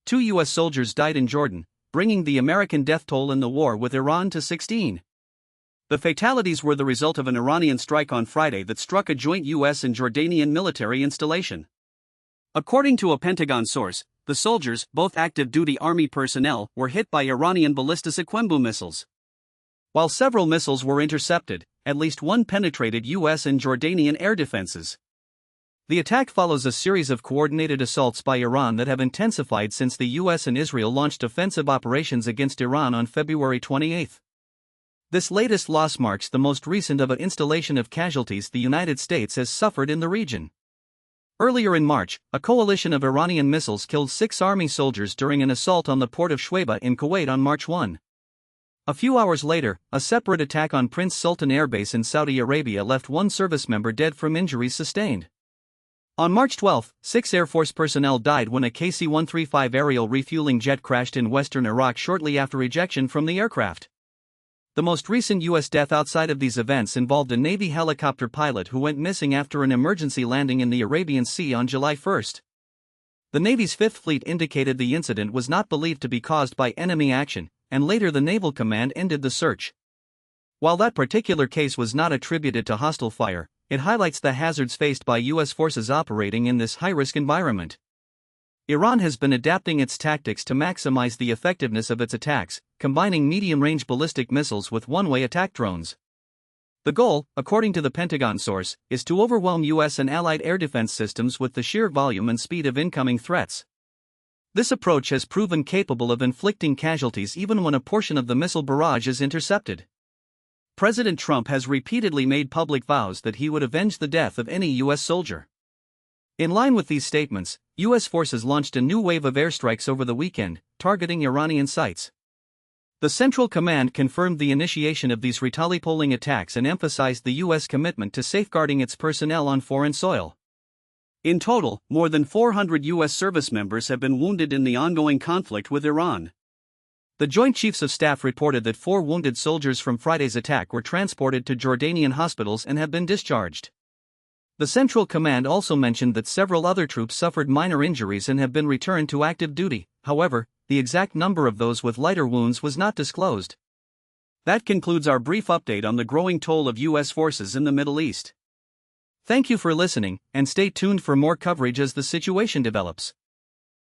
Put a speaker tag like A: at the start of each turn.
A: 2 U.S. soldiers died in Jordan, bringing the American death toll in the war with Iran to 16. The fatalities were the result of an Iranian strike on Friday that struck a joint U.S. and Jordanian military installation. According to a Pentagon source, the soldiers, both active-duty army personnel, were hit by Iranian ballistic Iqembu missiles. While several missiles were intercepted, at least one penetrated U.S. and Jordanian air defenses. The attack follows a series of coordinated assaults by Iran that have intensified since the U.S. and Israel launched offensive operations against Iran on February 28. This latest loss marks the most recent of an installation of casualties the United States has suffered in the region. Earlier in March, a coalition of Iranian missiles killed 6 army soldiers during an assault on the port of Shuaibah in Kuwait on March 1. A few hours later, a separate attack on Prince Sultan Air Base in Saudi Arabia left 1 service member dead from injuries sustained. On March 12, 6 Air Force personnel died when a KC-135 aerial refueling jet crashed in western Iraq shortly after ejection from the aircraft. The most recent U.S. death outside of these events involved a Navy helicopter pilot who went missing after an emergency landing in the Arabian Sea on July 1. The Navy's Fifth Fleet indicated the incident was not believed to be caused by enemy action, and later the Naval Command ended the search. While that particular case was not attributed to hostile fire, it highlights the hazards faced by U.S. forces operating in this high-risk environment. Iran has been adapting its tactics to maximize the effectiveness of its attacks, combining medium-range ballistic missiles with one-way attack drones. The goal, according to the Pentagon source, is to overwhelm U.S. and allied air defense systems with the sheer volume and speed of incoming threats. This approach has proven capable of inflicting casualties even when a portion of the missile barrage is intercepted. President Trump has repeatedly made public vows that he would avenge the death of any U.S. soldier. In line with these statements, U.S. forces launched a new wave of airstrikes over the weekend, targeting Iranian sites. The Central Command confirmed the initiation of these retaliatory attacks and emphasized the U.S. commitment to safeguarding its personnel on foreign soil. In total, more than 400 U.S. service members have been wounded in the ongoing conflict with Iran. The Joint Chiefs of Staff reported that 4 wounded soldiers from Friday's attack were transported to Jordanian hospitals and have been discharged. The Central Command also mentioned that several other troops suffered minor injuries and have been returned to active duty. However, the exact number of those with lighter wounds was not disclosed. That concludes our brief update on the growing toll of U.S. forces in the Middle East. Thank you for listening, and stay tuned for more coverage as the situation develops.